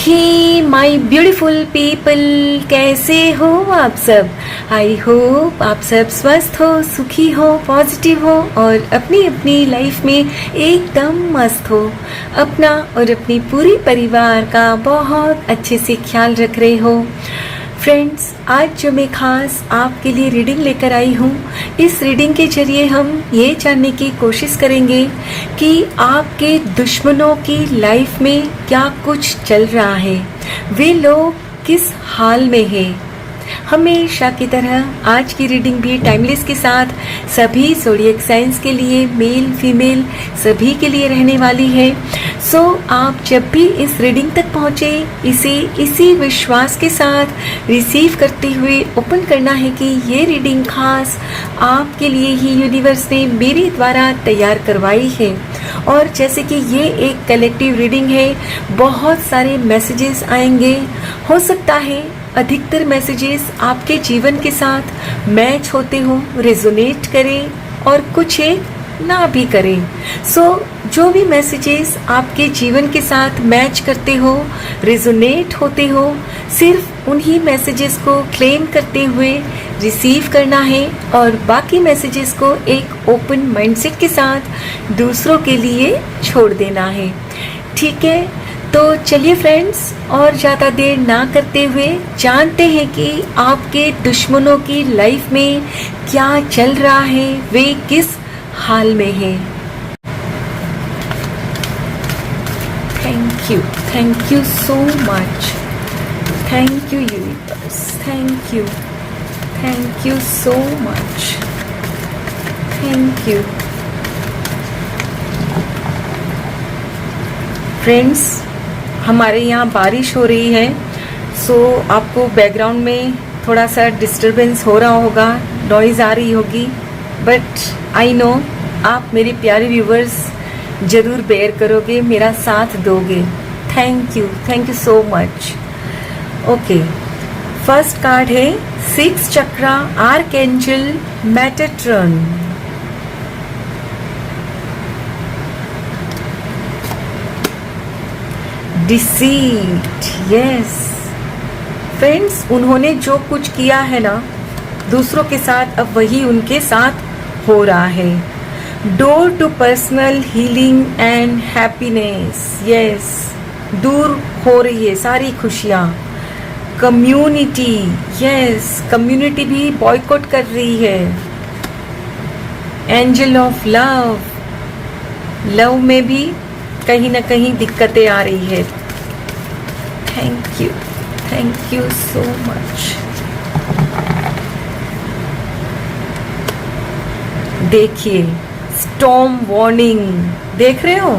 Hey my beautiful people, कैसे हो आप सब। आई होप आप सब स्वस्थ हो, सुखी हो, पॉजिटिव हो और अपनी अपनी लाइफ में एकदम मस्त हो। अपना और अपनी पूरी परिवार का बहुत अच्छे से ख्याल रख रहे हो। फ्रेंड्स, आज जो मैं खास आपके लिए रीडिंग लेकर आई हूँ, इस रीडिंग के जरिए हम ये जानने की कोशिश करेंगे कि आपके दुश्मनों की लाइफ में क्या कुछ चल रहा है, वे लोग किस हाल में हैं। हमेशा की तरह आज की रीडिंग भी टाइमलेस के साथ सभी ज़ोडिएक साइंस के लिए, मेल फीमेल सभी के लिए रहने वाली है। सो आप जब भी इस रीडिंग तक पहुँचे, इसे इसी विश्वास के साथ रिसीव करते हुए ओपन करना है कि ये रीडिंग खास आपके लिए ही यूनिवर्स ने मेरे द्वारा तैयार करवाई है। और जैसे कि ये एक कलेक्टिव रीडिंग है, बहुत सारे मैसेजेस आएंगे। हो सकता है अधिकतर मैसेजेस आपके जीवन के साथ मैच होते हो, रेजोनेट करें और कुछ एक ना भी करें। सो जो भी मैसेजेस आपके जीवन के साथ मैच करते हो, रेजोनेट होते हो, सिर्फ उन्हीं मैसेजेस को क्लेम करते हुए रिसीव करना है और बाकी मैसेजेस को एक ओपन माइंडसेट के साथ दूसरों के लिए छोड़ देना है। ठीक है, तो चलिए फ्रेंड्स, और ज़्यादा देर ना करते हुए जानते हैं कि आपके दुश्मनों की लाइफ में क्या चल रहा है, वे किस हाल में हैं। Thank you so much. Thank you universe, thank you so much, thank you. Friends, हमारे यहाँ बारिश हो रही है, सो आपको बैकग्राउंड में थोड़ा सा डिस्टरबेंस हो रहा होगा, नॉइज़ आ रही होगी, बट आई नो आप मेरे प्यारे व्यूवर्स ज़रूर बेयर करोगे, मेरा साथ दोगे। Thank you so much. Okay, first card है 6 chakra archangel Metatron. Deceit, yes friends, उन्होंने जो कुछ किया है ना दूसरों के साथ, अब वही उनके साथ हो रहा है। Door to personal healing and happiness, yes, दूर हो रही है सारी खुशियाँ। कम्युनिटी, यस, कम्युनिटी भी बॉयकॉट कर रही है। एंजल ऑफ लव, लव में भी कहीं ना कहीं दिक्कतें आ रही है। Thank you so much. देखिए, स्टॉर्म वार्निंग देख रहे हो,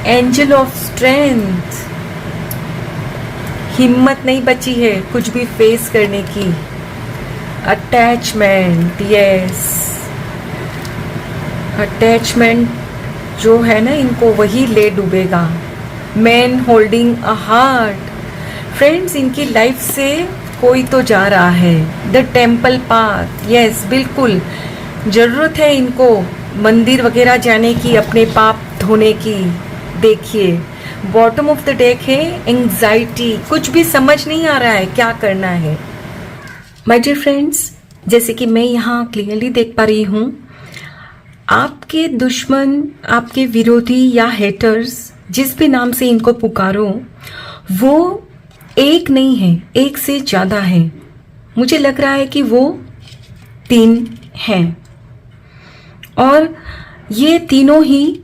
एंजल ऑफ स्ट्रेंथ, हिम्मत नहीं बची है कुछ भी फेस करने की। अटैचमेंट, यस, अटैचमेंट जो है ना, इनको वही ले डूबेगा। Man holding a heart, friends, इनकी लाइफ से कोई तो जा रहा है। द टेम्पल पाथ, यस, बिल्कुल ज़रूरत है इनको मंदिर वगैरह जाने की, अपने पाप धोने की। देखिए, बॉटम ऑफ द डेक है एंग्जाइटी, कुछ भी समझ नहीं आ रहा है क्या करना है। माय डियर फ्रेंड्स, जैसे कि मैं यहाँ क्लियरली देख पा रही हूँ, आपके दुश्मन, आपके विरोधी या हेटर्स, जिस भी नाम से इनको पुकारो, वो एक नहीं है, एक से ज़्यादा है। मुझे लग रहा है कि वो 3 हैं और ये तीनों ही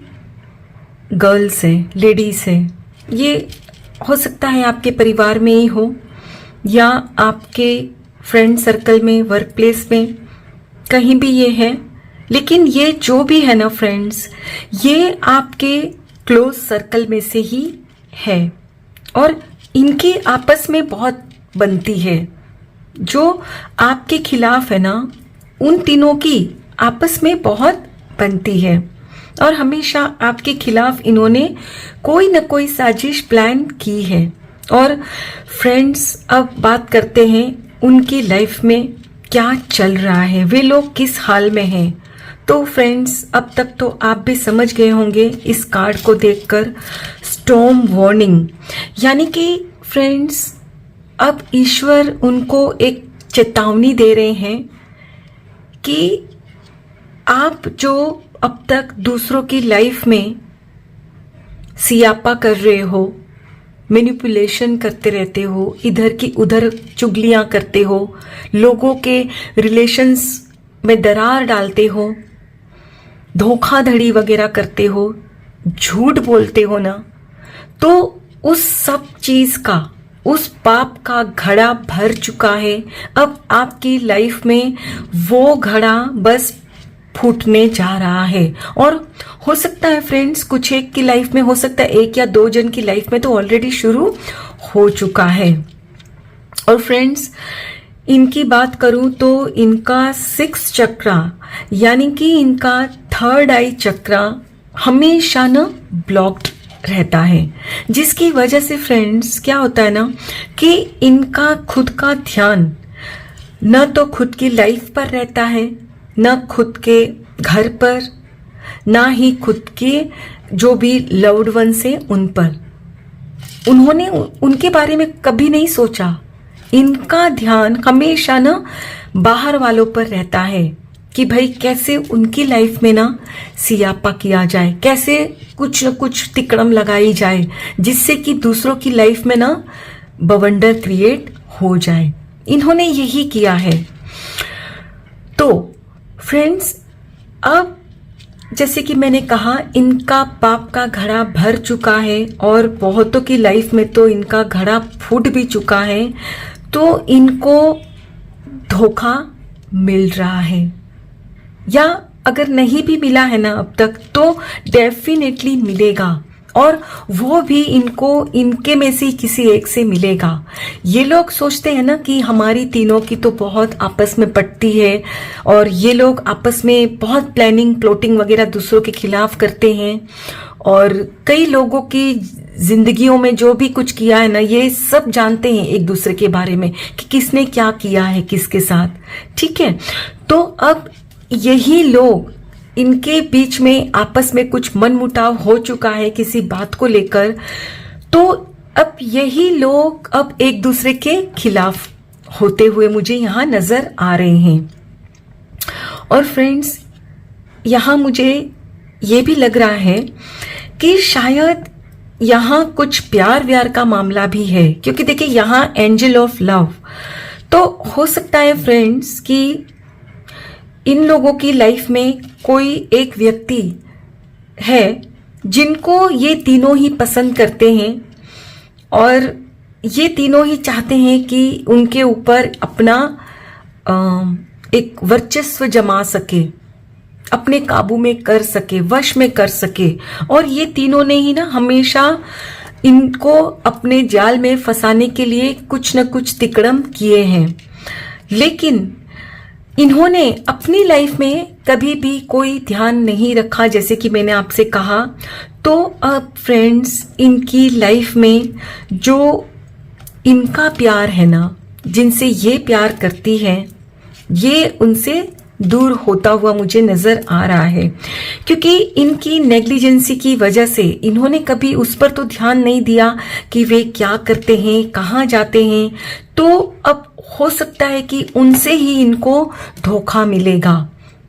गर्ल्स हैं, लेडीज हैं। ये हो सकता है आपके परिवार में ही हो या आपके फ्रेंड सर्कल में, वर्क प्लेस में, कहीं भी ये है। लेकिन ये जो भी है ना फ्रेंड्स, ये आपके क्लोज सर्कल में से ही है और इनकी आपस में बहुत बनती है। जो आपके खिलाफ है ना, उन तीनों की आपस में बहुत बनती है और हमेशा आपके खिलाफ इन्होंने कोई ना कोई साजिश प्लान की है। और फ्रेंड्स, अब बात करते हैं उनकी लाइफ में क्या चल रहा है, वे लोग किस हाल में हैं। तो फ्रेंड्स, अब तक तो आप भी समझ गए होंगे इस कार्ड को देखकर, स्टॉर्म वार्निंग। यानी कि फ्रेंड्स, अब ईश्वर उनको एक चेतावनी दे रहे हैं कि आप जो अब तक दूसरों की लाइफ में सियापा कर रहे हो, मैनिपुलेशन करते रहते हो, इधर की उधर चुगलियां करते हो, लोगों के रिलेशंस में दरार डालते हो, धोखाधड़ी वगैरह करते हो, झूठ बोलते हो ना, तो उस सब चीज का, उस पाप का घड़ा भर चुका है। अब आपकी लाइफ में वो घड़ा बस फूटने जा रहा है। और हो सकता है फ्रेंड्स, कुछ एक की लाइफ में, हो सकता है एक या दो जन की लाइफ में तो ऑलरेडी शुरू हो चुका है। और फ्रेंड्स, इनकी बात करूं तो इनका 6 चक्रा यानी कि इनका 3rd आई चक्रा हमेशा ना ब्लॉक्ड रहता है, जिसकी वजह से फ्रेंड्स क्या होता है ना कि इनका खुद का ध्यान न तो खुद की लाइफ पर रहता है, न खुद के घर पर, ना ही खुद के जो भी लव्ड वंस हैं उन पर। उन्होंने उनके बारे में कभी नहीं सोचा। इनका ध्यान हमेशा ना बाहर वालों पर रहता है कि भाई कैसे उनकी लाइफ में ना सियापा किया जाए, कैसे कुछ न कुछ तिकड़म लगाई जाए, जिससे कि दूसरों की लाइफ में ना बवंडर क्रिएट हो जाए। इन्होंने यही किया है। तो फ्रेंड्स, अब जैसे कि मैंने कहा, इनका पाप का घड़ा भर चुका है और बहुतों की लाइफ में तो इनका घड़ा फूट भी चुका है। तो इनको धोखा मिल रहा है, या अगर नहीं भी मिला है ना अब तक, तो डेफिनेटली मिलेगा, और वो भी इनको इनके में से किसी एक से मिलेगा। ये लोग सोचते हैं ना कि हमारी तीनों की तो बहुत आपस में पटती है, और ये लोग आपस में बहुत प्लानिंग प्लॉटिंग वगैरह दूसरों के खिलाफ करते हैं, और कई लोगों की जिंदगियों में जो भी कुछ किया है ना, ये सब जानते हैं एक दूसरे के बारे में कि किसने क्या किया है किसके साथ। ठीक है, तो अब यही लोग, इनके बीच में आपस में कुछ मनमुटाव हो चुका है किसी बात को लेकर, तो अब यही लोग अब एक दूसरे के खिलाफ होते हुए मुझे यहां नजर आ रहे हैं। और फ्रेंड्स, यहां मुझे ये भी लग रहा है कि शायद यहां कुछ प्यार व्यार का मामला भी है, क्योंकि देखिए यहां एंजल ऑफ लव। तो हो सकता है फ्रेंड्स कि इन लोगों की लाइफ में कोई एक व्यक्ति है जिनको ये तीनों ही पसंद करते हैं, और ये तीनों ही चाहते हैं कि उनके ऊपर अपना एक वर्चस्व जमा सके, अपने काबू में कर सके, वश में कर सके। और ये तीनों ने ही ना हमेशा इनको अपने जाल में फंसाने के लिए कुछ न कुछ तिकड़म किए हैं, लेकिन इन्होंने अपनी लाइफ में कभी भी कोई ध्यान नहीं रखा, जैसे कि मैंने आपसे कहा। तो अब फ्रेंड्स, इनकी लाइफ में जो इनका प्यार है ना, जिनसे ये प्यार करती है, ये उनसे दूर होता हुआ मुझे नजर आ रहा है, क्योंकि इनकी नेग्लिजेंसी की वजह से इन्होंने कभी उस पर तो ध्यान नहीं दिया कि वे क्या करते हैं, कहाँ जाते हैं। तो अब हो सकता है कि उनसे ही इनको धोखा मिलेगा,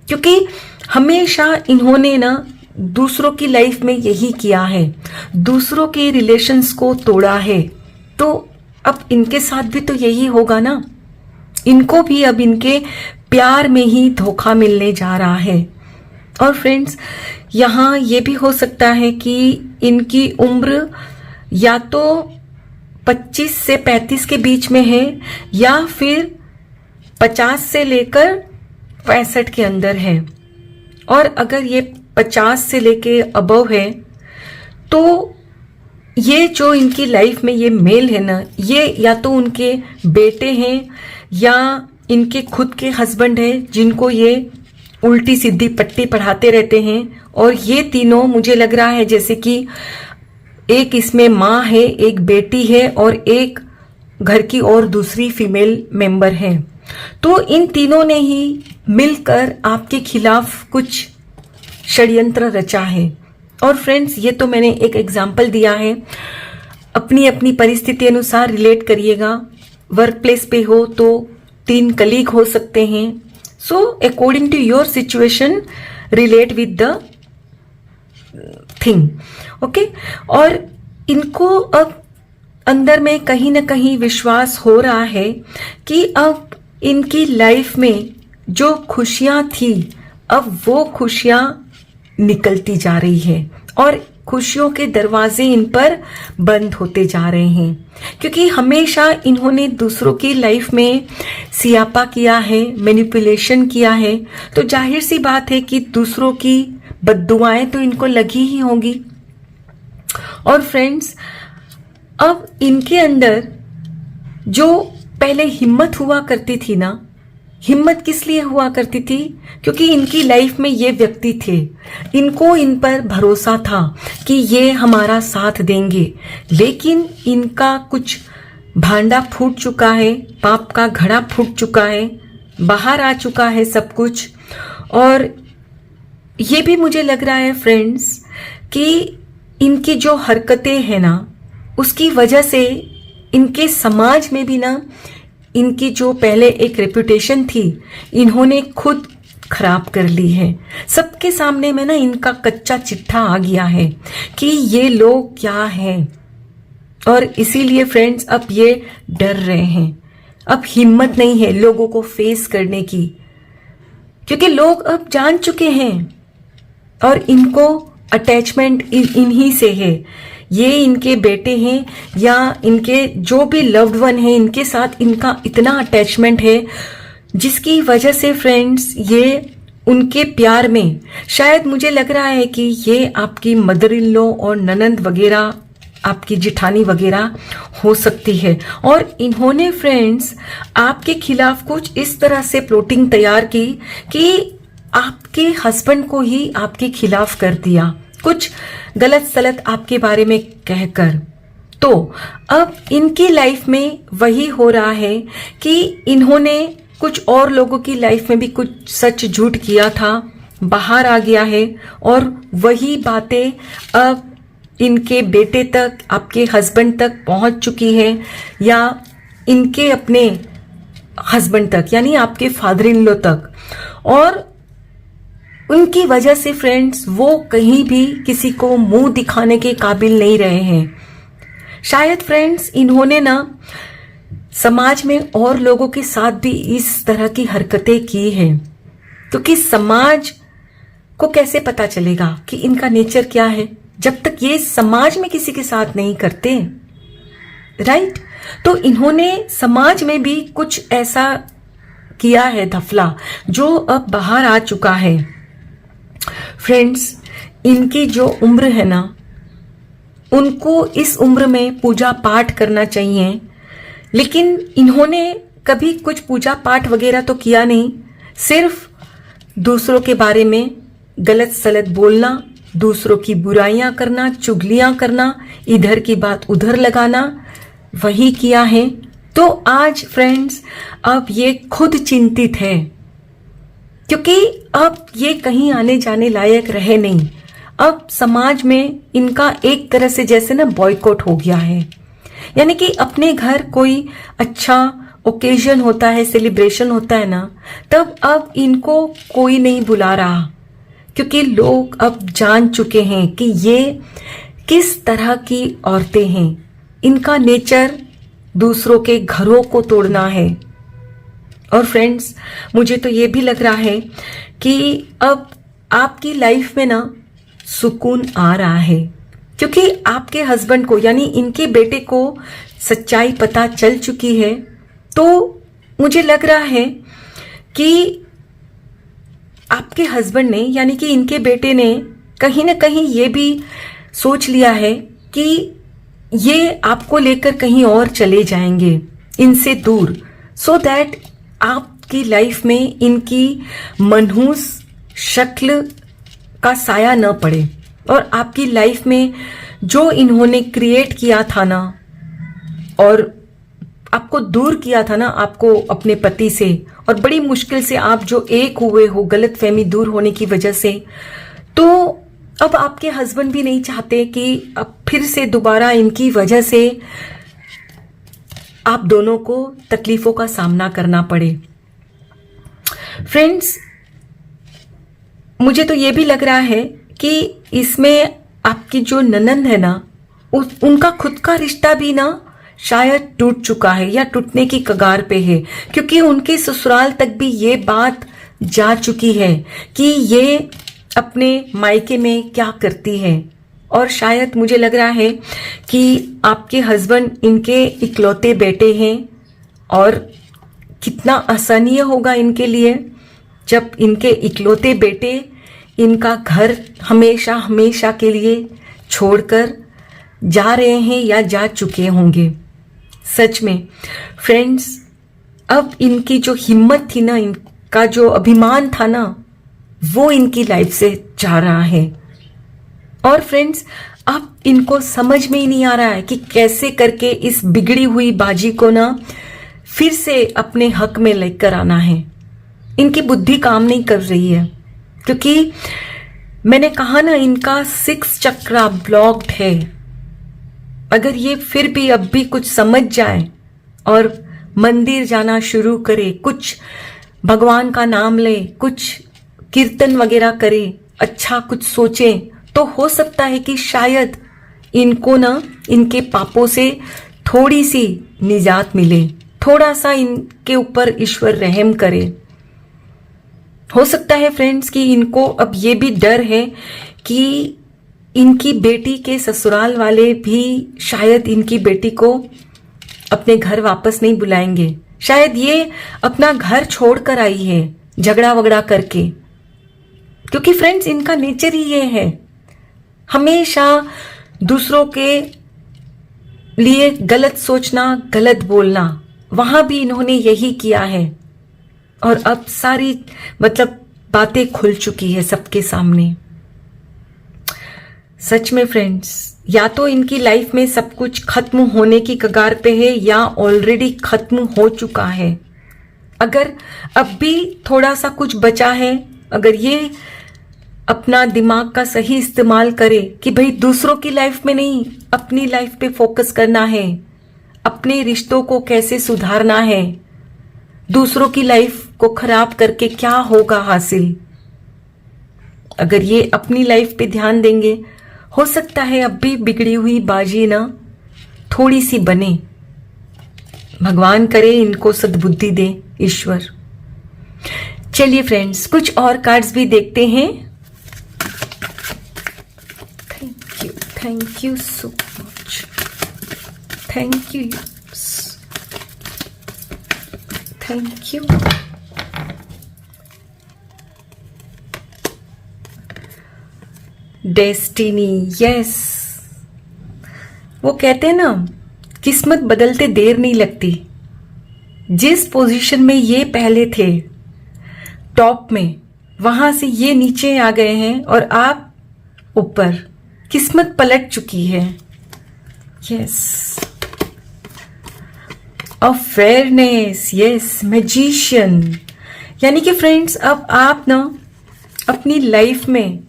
क्योंकि हमेशा इन्होंने ना दूसरों की लाइफ में यही किया है, दूसरों के रिलेशंस को तोड़ा है। तो अब इनके साथ भी तो यही होगा ना, इनको भी अब इनके प्यार में ही धोखा मिलने जा रहा है। और फ्रेंड्स, यहाँ ये भी हो सकता है कि इनकी उम्र या तो 25 से 35 के बीच में है, या फिर 50 से लेकर 65 के अंदर है। और अगर ये 50 से लेके अबव है, तो ये जो इनकी लाइफ में ये मेल है ना, ये या तो उनके बेटे हैं या इनके खुद के हस्बैंड है, जिनको ये उल्टी सीधी पट्टी पढ़ाते रहते हैं। और ये तीनों मुझे लग रहा है जैसे कि एक इसमें माँ है, एक बेटी है, और एक घर की और दूसरी फीमेल मेंबर है। तो इन तीनों ने ही मिलकर आपके खिलाफ कुछ षड्यंत्र रचा है। और फ्रेंड्स, ये तो मैंने एक एग्जाम्पल दिया है, अपनी अपनी परिस्थिति अनुसार रिलेट करिएगा। वर्क प्लेस पे हो तो 3 कलीग हो सकते हैं। So according to your situation relate with the thing, okay. और इनको अब अंदर में कहीं ना कहीं विश्वास हो रहा है कि अब इनकी लाइफ में जो खुशियां थी, अब वो खुशियां निकलती जा रही है और खुशियों के दरवाजे इन पर बंद होते जा रहे हैं। क्योंकि हमेशा इन्होंने दूसरों की लाइफ में सियापा किया है, मैनिपुलेशन किया है, तो जाहिर सी बात है कि दूसरों की बद्दुआएं तो इनको लगी ही होंगी। और फ्रेंड्स, अब इनके अंदर जो पहले हिम्मत हुआ करती थी ना, हिम्मत किस लिए हुआ करती थी? क्योंकि इनकी लाइफ में ये व्यक्ति थे, इनको इन पर भरोसा था कि ये हमारा साथ देंगे। लेकिन इनका कुछ भांडा फूट चुका है, पाप का घड़ा फूट चुका है, बाहर आ चुका है सब कुछ। और ये भी मुझे लग रहा है फ्रेंड्स कि इनकी जो हरकतें हैं ना, उसकी वजह से इनके समाज में भी ना इनकी जो पहले एक रेपुटेशन थी, इन्होंने खुद खराब कर ली है। सबके सामने में ना इनका कच्चा चिट्ठा आ गया है कि ये लोग क्या हैं। और इसीलिए फ्रेंड्स, अब ये डर रहे हैं, अब हिम्मत नहीं है लोगों को फेस करने की, क्योंकि लोग अब जान चुके हैं और इनको अटैचमेंट इन्हीं से है। ये इनके बेटे हैं या इनके जो भी लव्ड वन है, इनके साथ इनका इतना अटैचमेंट है, जिसकी वजह से फ्रेंड्स ये उनके प्यार में, शायद मुझे लग रहा है कि ये आपकी मदर इन लॉ और ननंद वगैरह, आपकी जिठानी वगैरह हो सकती है। और इन्होंने फ्रेंड्स आपके खिलाफ कुछ इस तरह से प्लॉटिंग तैयार की कि आपके हस्बैंड को ही आपके खिलाफ कर दिया, कुछ गलत सलत आपके बारे में कहकर। तो अब इनकी लाइफ में वही हो रहा है कि इन्होंने कुछ और लोगों की लाइफ में भी कुछ सच झूठ किया था, बाहर आ गया है। और वही बातें अब इनके बेटे तक, आपके हस्बैंड तक पहुंच चुकी है, या इनके अपने हस्बैंड तक, यानी आपके फादर इन लॉ तक। और उनकी वजह से फ्रेंड्स वो कहीं भी किसी को मुंह दिखाने के काबिल नहीं रहे हैं। शायद फ्रेंड्स इन्होंने ना समाज में और लोगों के साथ भी इस तरह की हरकतें की हैं, क्योंकि समाज को कैसे पता चलेगा कि इनका नेचर क्या है जब तक ये समाज में किसी के साथ नहीं करते, राइट। तो इन्होंने समाज में भी कुछ ऐसा किया है धफला, जो अब बाहर आ चुका है। फ्रेंड्स, इनकी जो उम्र है ना, उनको इस उम्र में पूजा पाठ करना चाहिए, लेकिन इन्होंने कभी कुछ पूजा पाठ वगैरह तो किया नहीं। सिर्फ दूसरों के बारे में गलत सलत बोलना, दूसरों की बुराइयां करना, चुगलियां करना, इधर की बात उधर लगाना, वही किया है। तो आज फ्रेंड्स अब ये खुद चिंतित है, क्योंकि अब ये कहीं आने जाने लायक रहे नहीं। अब समाज में इनका एक तरह से जैसे ना बॉयकॉट हो गया है, यानी कि अपने घर कोई अच्छा ओकेजन होता है, सेलिब्रेशन होता है ना, तब अब इनको कोई नहीं बुला रहा, क्योंकि लोग अब जान चुके हैं कि ये किस तरह की औरतें हैं। इनका नेचर दूसरों के घरों को तोड़ना है। और फ्रेंड्स, मुझे तो ये भी लग रहा है कि अब आपकी लाइफ में ना सुकून आ रहा है, क्योंकि आपके हस्बैंड को, यानी इनके बेटे को सच्चाई पता चल चुकी है। तो मुझे लग रहा है कि आपके हस्बैंड ने, यानी कि इनके बेटे ने कहीं ना कहीं ये भी सोच लिया है कि ये आपको लेकर कहीं और चले जाएंगे इनसे दूर, सो दैट आपकी लाइफ में इनकी मनहूस शक्ल का साया न पड़े, और आपकी लाइफ में जो इन्होंने क्रिएट किया था ना, और आपको दूर किया था ना, आपको अपने पति से, और बड़ी मुश्किल से आप जो एक हुए हो गलतफहमी दूर होने की वजह से, तो अब आपके हस्बैंड भी नहीं चाहते कि अब फिर से दोबारा इनकी वजह से आप दोनों को तकलीफों का सामना करना पड़े। फ्रेंड्स, मुझे तो ये भी लग रहा है कि इसमें आपकी जो ननंद है ना, उनका खुद का रिश्ता भी ना शायद टूट चुका है या टूटने की कगार पे है, क्योंकि उनके ससुराल तक भी ये बात जा चुकी है कि ये अपने मायके में क्या करती है। और शायद मुझे लग रहा है कि आपके हस्बैंड इनके इकलौते बेटे हैं, और कितना असहनीय होगा इनके लिए जब इनके इकलौते बेटे इनका घर हमेशा हमेशा के लिए छोड़कर जा रहे हैं या जा चुके होंगे। सच में फ्रेंड्स, अब इनकी जो हिम्मत थी ना, इनका जो अभिमान था ना, वो इनकी लाइफ से जा रहा है। और फ्रेंड्स, अब इनको समझ में ही नहीं आ रहा है कि कैसे करके इस बिगड़ी हुई बाजी को ना फिर से अपने हक में लेकर आना है। इनकी बुद्धि काम नहीं कर रही है, क्योंकि मैंने कहा ना, इनका 6 चक्रा ब्लॉक्ड है। अगर ये फिर भी अब भी कुछ समझ जाए और मंदिर जाना शुरू करे, कुछ भगवान का नाम ले, कुछ कीर्तन वगैरह करे, अच्छा कुछ सोचे, तो हो सकता है कि शायद इनको ना इनके पापों से थोड़ी सी निजात मिले, थोड़ा सा इनके ऊपर ईश्वर रहम करे। हो सकता है फ्रेंड्स कि इनको अब ये भी डर है कि इनकी बेटी के ससुराल वाले भी शायद इनकी बेटी को अपने घर वापस नहीं बुलाएंगे। शायद ये अपना घर छोड़कर आई है झगड़ा वगड़ा करके, क्योंकि फ्रेंड्स इनका नेचर ही ये है, हमेशा दूसरों के लिए गलत सोचना, गलत बोलना। वहां भी इन्होंने यही किया है, और अब सारी बातें खुल चुकी है सबके सामने। सच में फ्रेंड्स, या तो इनकी लाइफ में सब कुछ खत्म होने की कगार पे है या ऑलरेडी खत्म हो चुका है। अगर अब भी थोड़ा सा कुछ बचा है, अगर ये अपना दिमाग का सही इस्तेमाल करे कि भाई दूसरों की लाइफ में नहीं, अपनी लाइफ पे फोकस करना है, अपने रिश्तों को कैसे सुधारना है, दूसरों की लाइफ को खराब करके क्या होगा हासिल, अगर ये अपनी लाइफ पे ध्यान देंगे, हो सकता है अब भी बिगड़ी हुई बाजी ना थोड़ी सी बने। भगवान करे इनको सद्बुद्धि दे ईश्वर। चलिए फ्रेंड्स, कुछ और कार्ड्स भी देखते हैं। Thank you so much, thank you, thank you. Destiny, yes, वो कहते हैं ना, किस्मत बदलते देर नहीं लगती। जिस पोजीशन में ये पहले थे टॉप में, वहां से ये नीचे आ गए हैं और आप ऊपर। किस्मत पलट चुकी है। Yes, awareness, yes, magician. यानी कि फ्रेंड्स, अब आप ना अपनी लाइफ में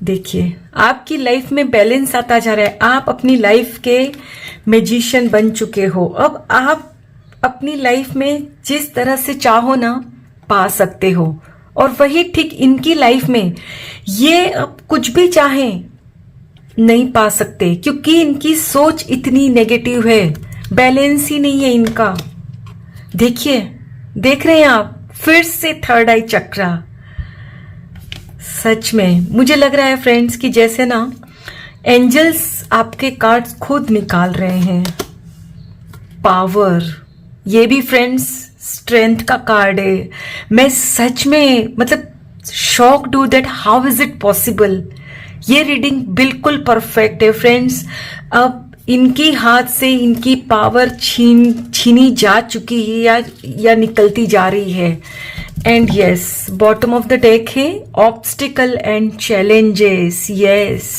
देखिए, आपकी लाइफ में बैलेंस आता जा रहा है। आप अपनी लाइफ के मैजिशियन बन चुके हो। अब आप अपनी लाइफ में जिस तरह से चाहो ना पा सकते हो। और वही ठीक इनकी लाइफ में ये अब कुछ भी चाहें नहीं पा सकते, क्योंकि इनकी सोच इतनी नेगेटिव है, बैलेंस ही नहीं है इनका। देखिए, देख रहे हैं आप, फिर से थर्ड आई चक्रा। सच में मुझे लग रहा है फ्रेंड्स कि जैसे ना एंजल्स आपके कार्ड्स खुद निकाल रहे हैं। पावर, ये भी फ्रेंड्स स्ट्रेंथ का कार्ड है। मैं सच में शॉक्ड हूं that how is it possible. ये रीडिंग बिल्कुल परफेक्ट है फ्रेंड्स। अब इनकी हाथ से इनकी पावर छीनी जा चुकी है या निकलती जा रही है। And yes, bottom of the deck है obstacle and challenges. Yes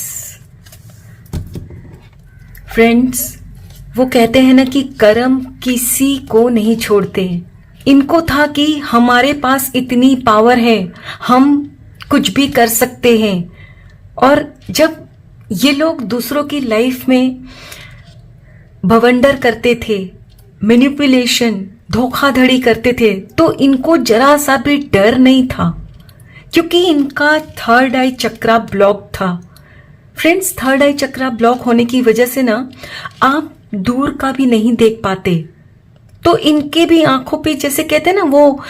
friends, वो कहते हैं ना कि कर्म किसी को नहीं छोड़ते। इनको था कि हमारे पास इतनी पावर है, हम कुछ भी कर सकते हैं। और जब ये लोग दूसरों की लाइफ में बवंडर करते थे, मैनिपुलेशन, धोखाधड़ी करते थे, तो इनको जरा सा भी डर नहीं था, क्योंकि इनका थर्ड आई चक्रा ब्लॉक था। फ्रेंड्स, थर्ड आई चक्रा ब्लॉक होने की वजह से ना आप दूर का भी नहीं देख पाते। तो इनके भी आंखों पे जैसे कहते हैं ना वो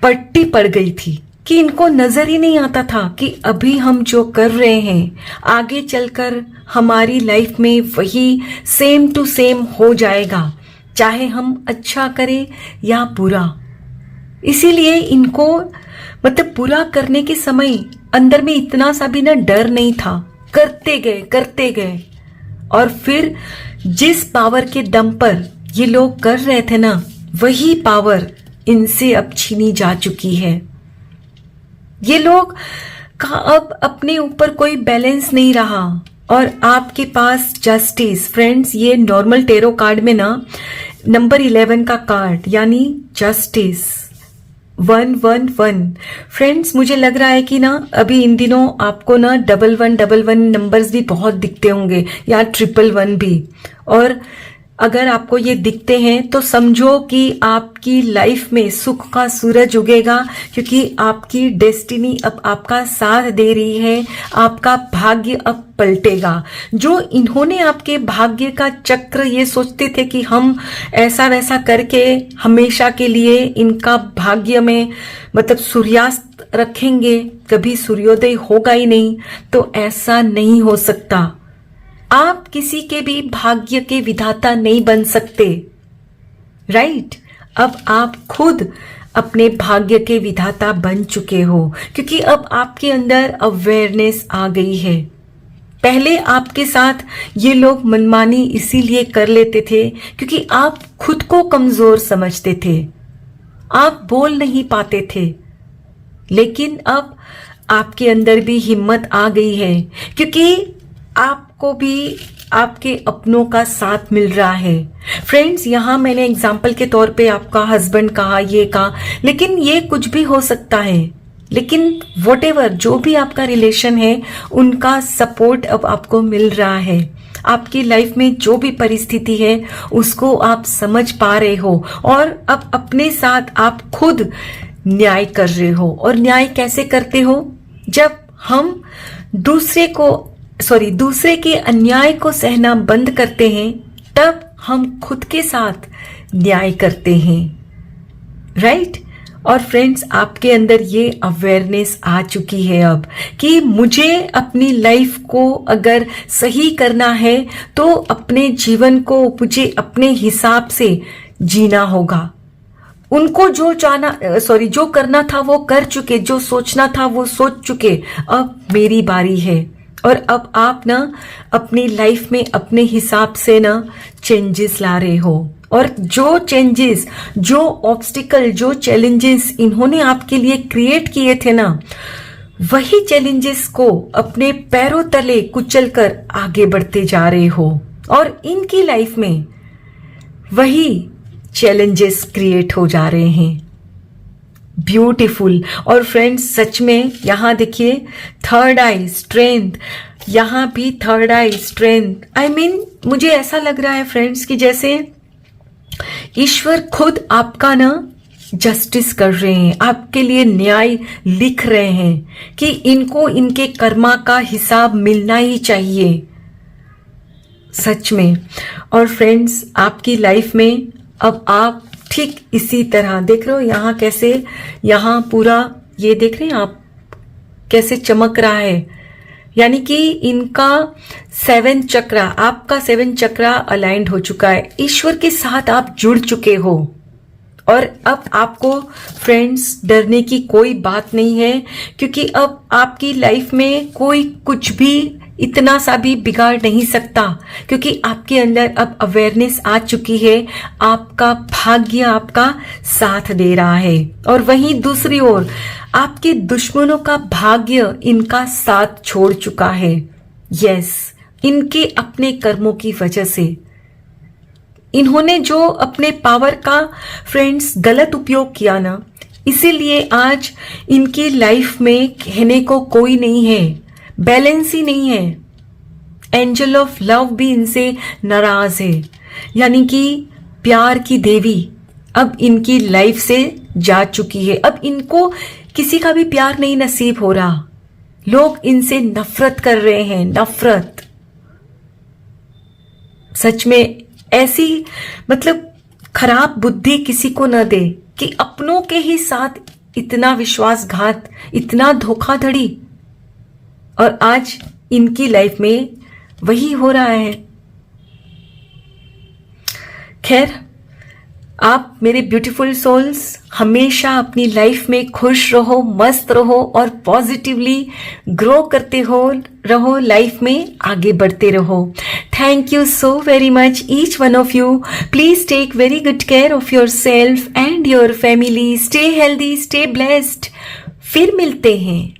पट्टी पड़ गई थी कि इनको नजर ही नहीं आता था कि अभी हम जो कर रहे हैं आगे चलकर हमारी लाइफ में वही सेम टू सेम हो जाएगा, चाहे हम अच्छा करें या बुरा। इसीलिए इनको मतलब बुरा करने के समय अंदर में इतना सा भी ना डर नहीं था, करते गए। और फिर जिस पावर के दम पर ये लोग कर रहे थे ना, वही पावर इनसे अब छीनी जा चुकी है। ये लोग का अब अपने ऊपर कोई बैलेंस नहीं रहा और आपके पास जस्टिस। फ्रेंड्स, ये नॉर्मल टेरो कार्ड में ना नंबर 11 का कार्ड यानी जस्टिस 111। फ्रेंड्स, मुझे लग रहा है कि ना अभी इन दिनों आपको ना 1111 नंबर्स भी बहुत दिखते होंगे या 111 भी। और अगर आपको ये दिखते हैं तो समझो कि आपकी लाइफ में सुख का सूरज उगेगा, क्योंकि आपकी डेस्टिनी अब आपका साथ दे रही है, आपका भाग्य अब पलटेगा। जो इन्होंने आपके भाग्य का चक्र ये सोचते थे कि हम ऐसा वैसा करके हमेशा के लिए इनका भाग्य में मतलब सूर्यास्त रखेंगे, कभी सूर्योदय होगा ही नहीं, तो ऐसा नहीं हो सकता। आप किसी के भी भाग्य के विधाता नहीं बन सकते, राइट? अब आप खुद अपने भाग्य के विधाता बन चुके हो, क्योंकि अब आपके अंदर अवेयरनेस आ गई है। पहले आपके साथ ये लोग मनमानी इसीलिए कर लेते थे क्योंकि आप खुद को कमजोर समझते थे, आप बोल नहीं पाते थे। लेकिन अब आपके अंदर भी हिम्मत आ गई है, क्योंकि आपको भी आपके अपनों का साथ मिल रहा है। फ्रेंड्स, यहां मैंने एग्जाम्पल के तौर पे आपका हस्बैंड कहा, ये कहा, लेकिन ये कुछ भी हो सकता है। लेकिन व्हाटएवर जो भी आपका रिलेशन है, उनका सपोर्ट अब आपको मिल रहा है। आपकी लाइफ में जो भी परिस्थिति है उसको आप समझ पा रहे हो और अब अपने साथ आप खुद न्याय कर रहे हो। और न्याय कैसे करते हो? जब हम दूसरे के अन्याय को सहना बंद करते हैं, तब हम खुद के साथ न्याय करते हैं, राइट? और फ्रेंड्स, आपके अंदर ये अवेयरनेस आ चुकी है अब कि मुझे अपनी लाइफ को अगर सही करना है तो अपने जीवन को मुझे अपने हिसाब से जीना होगा। उनको जो करना था वो कर चुके, जो सोचना था वो सोच चुके, अब मेरी बारी है। और अब आप ना अपनी लाइफ में अपने हिसाब से ना चेंजेस ला रहे हो। और जो चेंजेस, जो ऑब्स्टिकल, जो चैलेंजेस इन्होंने आपके लिए क्रिएट किए थे ना, वही चैलेंजेस को अपने पैरों तले कुचल कर आगे बढ़ते जा रहे हो। और इनकी लाइफ में वही चैलेंजेस क्रिएट हो जा रहे हैं। ब्यूटीफुल। और फ्रेंड्स, सच में यहां देखिए थर्ड आई स्ट्रेंथ, यहां भी थर्ड आई स्ट्रेंथ। मुझे ऐसा लग रहा है फ्रेंड्स कि जैसे ईश्वर खुद आपका ना जस्टिस कर रहे हैं, आपके लिए न्याय लिख रहे हैं कि इनको इनके कर्मा का हिसाब मिलना ही चाहिए, सच में। और फ्रेंड्स, आपकी लाइफ में अब आप ठीक इसी तरह देख रहे हो, यहां कैसे, यहां पूरा ये देख रहे हैं आप कैसे चमक रहा है, यानी कि इनका 7 चक्रा, आपका 7 चक्रा अलाइंड हो चुका है, ईश्वर के साथ आप जुड़ चुके हो। और अब आपको फ्रेंड्स डरने की कोई बात नहीं है, क्योंकि अब आपकी लाइफ में कोई कुछ भी इतना सा भी बिगाड़ नहीं सकता, क्योंकि आपके अंदर अब अवेयरनेस आ चुकी है, आपका भाग्य आपका साथ दे रहा है। और वहीं दूसरी ओर आपके दुश्मनों का भाग्य इनका साथ छोड़ चुका है। यस, इनके अपने कर्मों की वजह से। इन्होंने जो अपने पावर का फ्रेंड्स गलत उपयोग किया ना, इसीलिए आज इनकी लाइफ में कहने को कोई नहीं है, बैलेंस ही नहीं है। एंजल ऑफ लव भी इनसे नाराज है, यानी कि प्यार की देवी अब इनकी लाइफ से जा चुकी है। अब इनको किसी का भी प्यार नहीं नसीब हो रहा, लोग इनसे नफरत कर रहे हैं, नफरत। सच में ऐसी मतलब खराब बुद्धि किसी को न दे कि अपनों के ही साथ इतना विश्वासघात, इतना धोखाधड़ी, और आज इनकी लाइफ में वही हो रहा है। खैर, आप मेरे ब्यूटीफुल सोल्स हमेशा अपनी लाइफ में खुश रहो, मस्त रहो और पॉजिटिवली ग्रो करते रहो, लाइफ में आगे बढ़ते रहो। Thank you so very much each one of you. Please take very good care of yourself and your family. Stay healthy, stay blessed. फिर मिलते हैं।